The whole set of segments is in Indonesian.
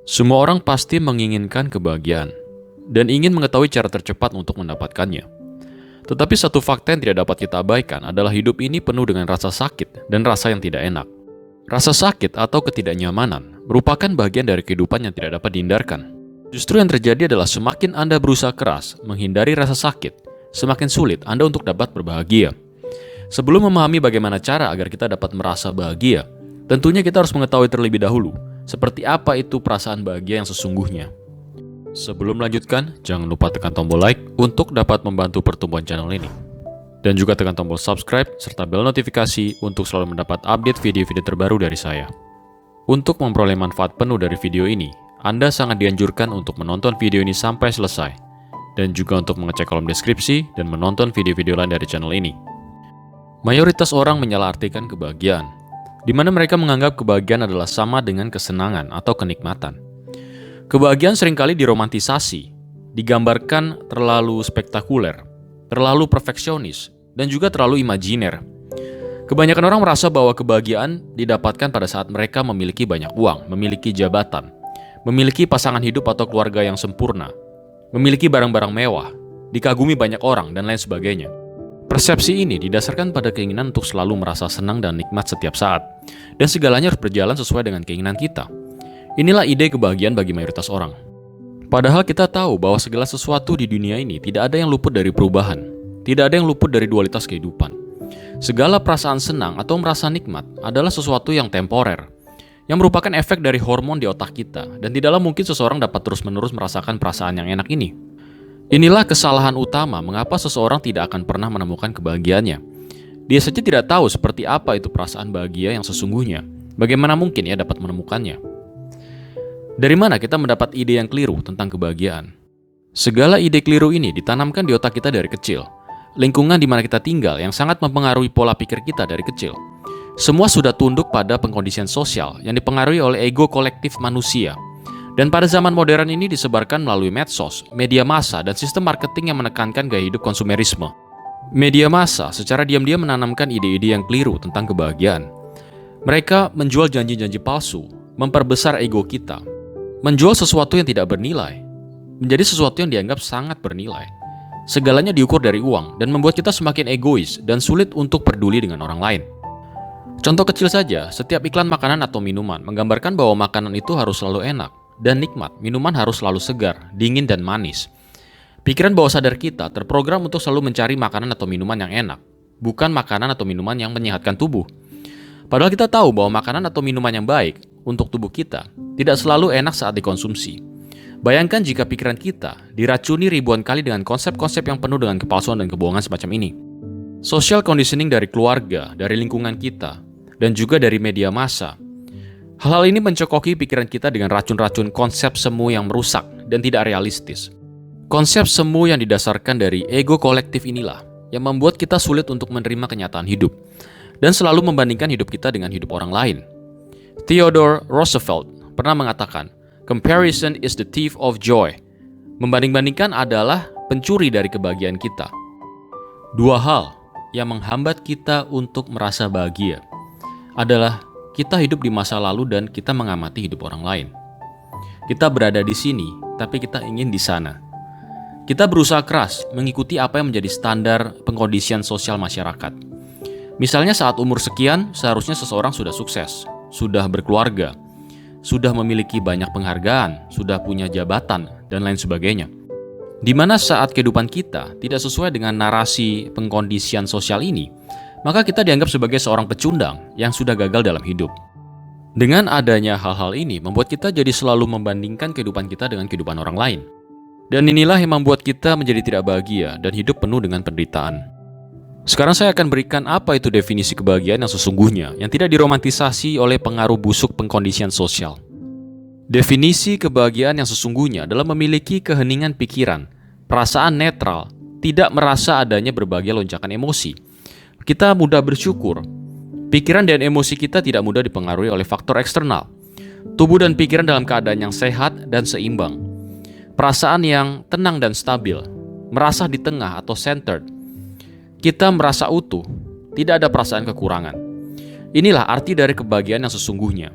Semua orang pasti menginginkan kebahagiaan dan ingin mengetahui cara tercepat untuk mendapatkannya. Tetapi satu fakta yang tidak dapat kita abaikan adalah hidup ini penuh dengan rasa sakit dan rasa yang tidak enak. Rasa sakit atau ketidaknyamanan merupakan bagian dari kehidupan yang tidak dapat dihindarkan. Justru yang terjadi adalah semakin Anda berusaha keras menghindari rasa sakit, semakin sulit Anda untuk dapat berbahagia. Sebelum memahami bagaimana cara agar kita dapat merasa bahagia, tentunya kita harus mengetahui terlebih dahulu seperti apa itu perasaan bahagia yang sesungguhnya. Sebelum melanjutkan, jangan lupa tekan tombol like untuk dapat membantu pertumbuhan channel ini. Dan juga tekan tombol subscribe serta bel notifikasi untuk selalu mendapat update video-video terbaru dari saya. Untuk memperoleh manfaat penuh dari video ini, Anda sangat dianjurkan untuk menonton video ini sampai selesai. Dan juga untuk mengecek kolom deskripsi dan menonton video-video lain dari channel ini. Mayoritas orang menyalahartikan kebahagiaan, di mana mereka menganggap kebahagiaan adalah sama dengan kesenangan atau kenikmatan. Kebahagiaan seringkali diromantisasi, digambarkan terlalu spektakuler, terlalu perfeksionis, dan juga terlalu imajiner. Kebanyakan orang merasa bahwa kebahagiaan didapatkan pada saat mereka memiliki banyak uang, memiliki jabatan, memiliki pasangan hidup atau keluarga yang sempurna, memiliki barang-barang mewah, dikagumi banyak orang, dan lain sebagainya. Persepsi ini didasarkan pada keinginan untuk selalu merasa senang dan nikmat setiap saat, dan segalanya harus berjalan sesuai dengan keinginan kita. Inilah ide kebahagiaan bagi mayoritas orang. Padahal kita tahu bahwa segala sesuatu di dunia ini tidak ada yang luput dari perubahan, tidak ada yang luput dari dualitas kehidupan. Segala perasaan senang atau merasa nikmat adalah sesuatu yang temporer, yang merupakan efek dari hormon di otak kita, dan tidaklah mungkin seseorang dapat terus-menerus merasakan perasaan yang enak ini. Inilah kesalahan utama mengapa seseorang tidak akan pernah menemukan kebahagiaannya. Dia saja tidak tahu seperti apa itu perasaan bahagia yang sesungguhnya. Bagaimana mungkin ia dapat menemukannya? Dari mana kita mendapat ide yang keliru tentang kebahagiaan? Segala ide keliru ini ditanamkan di otak kita dari kecil. Lingkungan di mana kita tinggal yang sangat mempengaruhi pola pikir kita dari kecil. Semua sudah tunduk pada pengkondisian sosial yang dipengaruhi oleh ego kolektif manusia. Dan pada zaman modern ini disebarkan melalui medsos, media massa, dan sistem marketing yang menekankan gaya hidup konsumerisme. Media massa secara diam-diam menanamkan ide-ide yang keliru tentang kebahagiaan. Mereka menjual janji-janji palsu, memperbesar ego kita, menjual sesuatu yang tidak bernilai, menjadi sesuatu yang dianggap sangat bernilai. Segalanya diukur dari uang dan membuat kita semakin egois dan sulit untuk peduli dengan orang lain. Contoh kecil saja, setiap iklan makanan atau minuman menggambarkan bahwa makanan itu harus selalu enak dan nikmat, minuman harus selalu segar, dingin, dan manis. Pikiran bawah sadar kita terprogram untuk selalu mencari makanan atau minuman yang enak, bukan makanan atau minuman yang menyehatkan tubuh. Padahal kita tahu bahwa makanan atau minuman yang baik untuk tubuh kita tidak selalu enak saat dikonsumsi. Bayangkan jika pikiran kita diracuni ribuan kali dengan konsep-konsep yang penuh dengan kepalsuan dan kebohongan semacam ini. Social conditioning dari keluarga, dari lingkungan kita, dan juga dari media massa. Hal-hal ini mencokoki pikiran kita dengan racun-racun konsep semu yang merusak dan tidak realistis. Konsep semu yang didasarkan dari ego kolektif inilah yang membuat kita sulit untuk menerima kenyataan hidup dan selalu membandingkan hidup kita dengan hidup orang lain. Theodore Roosevelt pernah mengatakan, "Comparison is the thief of joy." Membanding-bandingkan adalah pencuri dari kebahagiaan kita. Dua hal yang menghambat kita untuk merasa bahagia adalah kita hidup di masa lalu dan kita mengamati hidup orang lain. Kita berada di sini, tapi kita ingin di sana. Kita berusaha keras mengikuti apa yang menjadi standar pengkondisian sosial masyarakat. Misalnya saat umur sekian, seharusnya seseorang sudah sukses, sudah berkeluarga, sudah memiliki banyak penghargaan, sudah punya jabatan, dan lain sebagainya. Di mana saat kehidupan kita tidak sesuai dengan narasi pengkondisian sosial ini, maka kita dianggap sebagai seorang pecundang yang sudah gagal dalam hidup. Dengan adanya hal-hal ini membuat kita jadi selalu membandingkan kehidupan kita dengan kehidupan orang lain. Dan inilah yang membuat kita menjadi tidak bahagia dan hidup penuh dengan penderitaan. Sekarang saya akan berikan apa itu definisi kebahagiaan yang sesungguhnya, yang tidak diromantisasi oleh pengaruh busuk pengkondisian sosial. Definisi kebahagiaan yang sesungguhnya adalah memiliki keheningan pikiran, perasaan netral, tidak merasa adanya berbagai lonjakan emosi. Kita mudah bersyukur. Pikiran dan emosi kita tidak mudah dipengaruhi oleh faktor eksternal. Tubuh dan pikiran dalam keadaan yang sehat dan seimbang. Perasaan yang tenang dan stabil, merasa di tengah atau centered. Kita merasa utuh, tidak ada perasaan kekurangan. Inilah arti dari kebahagiaan yang sesungguhnya.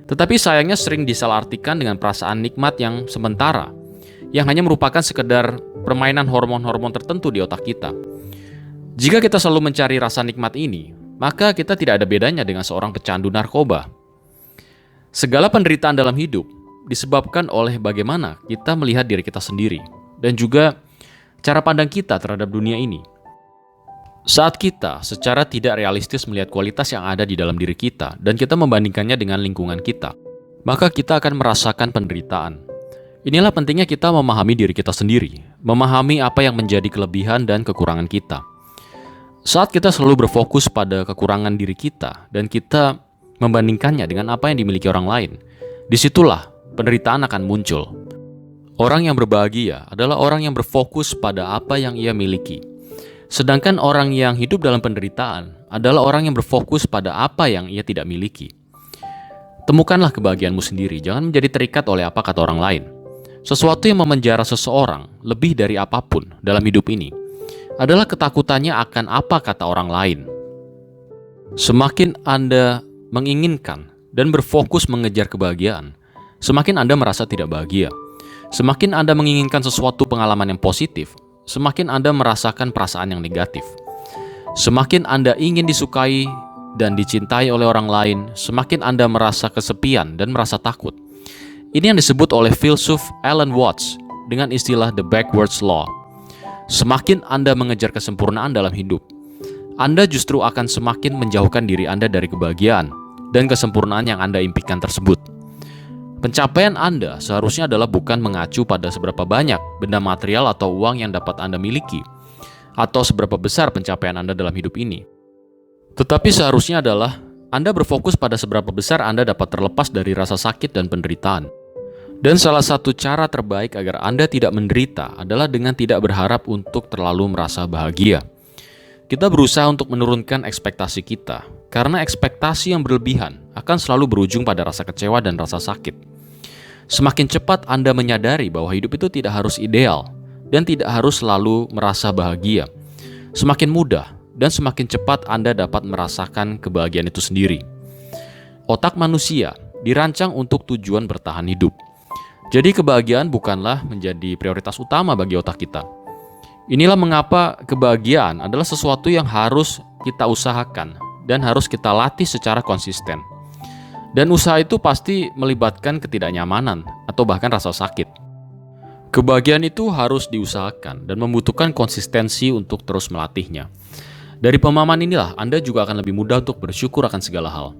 Tetapi sayangnya sering disalahartikan dengan perasaan nikmat yang sementara, yang hanya merupakan sekedar permainan hormon-hormon tertentu di otak kita. Jika kita selalu mencari rasa nikmat ini, maka kita tidak ada bedanya dengan seorang pecandu narkoba. Segala penderitaan dalam hidup disebabkan oleh bagaimana kita melihat diri kita sendiri, dan juga cara pandang kita terhadap dunia ini. Saat kita secara tidak realistis melihat kualitas yang ada di dalam diri kita dan kita membandingkannya dengan lingkungan kita, maka kita akan merasakan penderitaan. Inilah pentingnya kita memahami diri kita sendiri, memahami apa yang menjadi kelebihan dan kekurangan kita. Saat kita selalu berfokus pada kekurangan diri kita dan kita membandingkannya dengan apa yang dimiliki orang lain, disitulah penderitaan akan muncul. Orang yang berbahagia adalah orang yang berfokus pada apa yang ia miliki. Sedangkan orang yang hidup dalam penderitaan adalah orang yang berfokus pada apa yang ia tidak miliki. Temukanlah kebahagiaanmu sendiri, jangan menjadi terikat oleh apa kata orang lain. Sesuatu yang memenjara seseorang lebih dari apapun dalam hidup ini adalah ketakutannya akan apa kata orang lain. Semakin Anda menginginkan dan berfokus mengejar kebahagiaan, semakin Anda merasa tidak bahagia. Semakin Anda menginginkan sesuatu pengalaman yang positif, semakin Anda merasakan perasaan yang negatif. Semakin Anda ingin disukai dan dicintai oleh orang lain, semakin Anda merasa kesepian dan merasa takut. Ini yang disebut oleh filsuf Alan Watts dengan istilah the backwards law. Semakin Anda mengejar kesempurnaan dalam hidup, Anda justru akan semakin menjauhkan diri Anda dari kebahagiaan dan kesempurnaan yang Anda impikan tersebut. Pencapaian Anda seharusnya adalah bukan mengacu pada seberapa banyak benda material atau uang yang dapat Anda miliki, atau seberapa besar pencapaian Anda dalam hidup ini. Tetapi seharusnya adalah Anda berfokus pada seberapa besar Anda dapat terlepas dari rasa sakit dan penderitaan. Dan salah satu cara terbaik agar Anda tidak menderita adalah dengan tidak berharap untuk terlalu merasa bahagia. Kita berusaha untuk menurunkan ekspektasi kita, karena ekspektasi yang berlebihan akan selalu berujung pada rasa kecewa dan rasa sakit. Semakin cepat Anda menyadari bahwa hidup itu tidak harus ideal dan tidak harus selalu merasa bahagia, semakin mudah dan semakin cepat Anda dapat merasakan kebahagiaan itu sendiri. Otak manusia dirancang untuk tujuan bertahan hidup. Jadi kebahagiaan bukanlah menjadi prioritas utama bagi otak kita. Inilah mengapa kebahagiaan adalah sesuatu yang harus kita usahakan dan harus kita latih secara konsisten. Dan usaha itu pasti melibatkan ketidaknyamanan atau bahkan rasa sakit. Kebahagiaan itu harus diusahakan dan membutuhkan konsistensi untuk terus melatihnya. Dari pemahaman inilah Anda juga akan lebih mudah untuk bersyukur akan segala hal.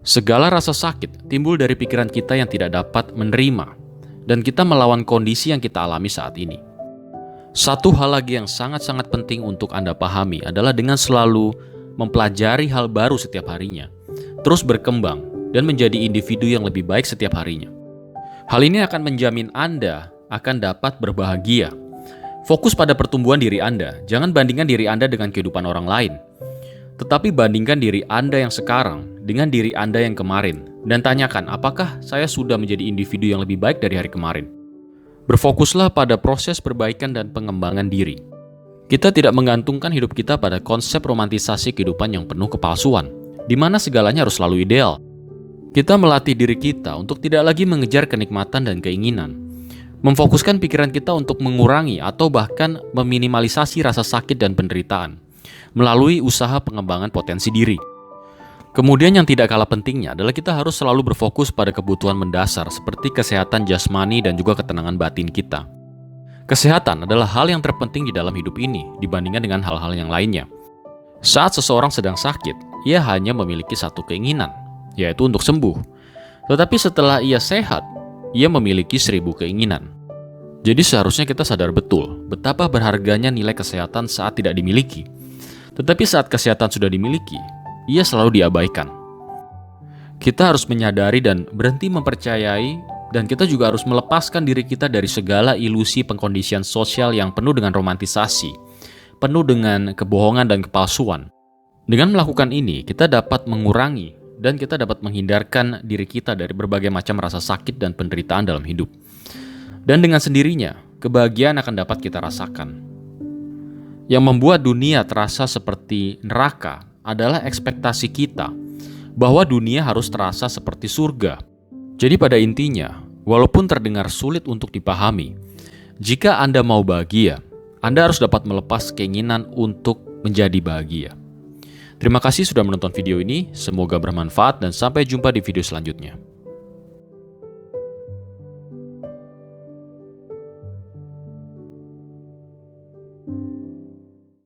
Segala rasa sakit timbul dari pikiran kita yang tidak dapat menerima, dan kita melawan kondisi yang kita alami saat ini. Satu hal lagi yang sangat-sangat penting untuk Anda pahami adalah dengan selalu mempelajari hal baru setiap harinya, terus berkembang, dan menjadi individu yang lebih baik setiap harinya. Hal ini akan menjamin Anda akan dapat berbahagia. Fokus pada pertumbuhan diri Anda, jangan bandingkan diri Anda dengan kehidupan orang lain. Tetapi bandingkan diri Anda yang sekarang dengan diri Anda yang kemarin, dan tanyakan apakah saya sudah menjadi individu yang lebih baik dari hari kemarin. Berfokuslah pada proses perbaikan dan pengembangan diri. Kita tidak menggantungkan hidup kita pada konsep romantisasi kehidupan yang penuh kepalsuan, di mana segalanya harus selalu ideal. Kita melatih diri kita untuk tidak lagi mengejar kenikmatan dan keinginan, memfokuskan pikiran kita untuk mengurangi atau bahkan meminimalisasi rasa sakit dan penderitaan melalui usaha pengembangan potensi diri. Kemudian yang tidak kalah pentingnya adalah kita harus selalu berfokus pada kebutuhan mendasar seperti kesehatan jasmani dan juga ketenangan batin kita. Kesehatan adalah hal yang terpenting di dalam hidup ini dibandingkan dengan hal-hal yang lainnya. Saat seseorang sedang sakit, ia hanya memiliki satu keinginan, yaitu untuk sembuh. Tetapi setelah ia sehat, ia memiliki 1000 keinginan. Jadi seharusnya kita sadar betul betapa berharganya nilai kesehatan saat tidak dimiliki. Tetapi saat kesehatan sudah dimiliki, ia selalu diabaikan. Kita harus menyadari dan berhenti mempercayai, dan kita juga harus melepaskan diri kita dari segala ilusi pengkondisian sosial yang penuh dengan romantisasi, penuh dengan kebohongan dan kepalsuan. Dengan melakukan ini, kita dapat mengurangi dan kita dapat menghindarkan diri kita dari berbagai macam rasa sakit dan penderitaan dalam hidup. Dan dengan sendirinya, kebahagiaan akan dapat kita rasakan. Yang membuat dunia terasa seperti neraka adalah ekspektasi kita bahwa dunia harus terasa seperti surga. Jadi pada intinya, walaupun terdengar sulit untuk dipahami, jika Anda mau bahagia, Anda harus dapat melepas keinginan untuk menjadi bahagia. Terima kasih sudah menonton video ini, semoga bermanfaat dan sampai jumpa di video selanjutnya.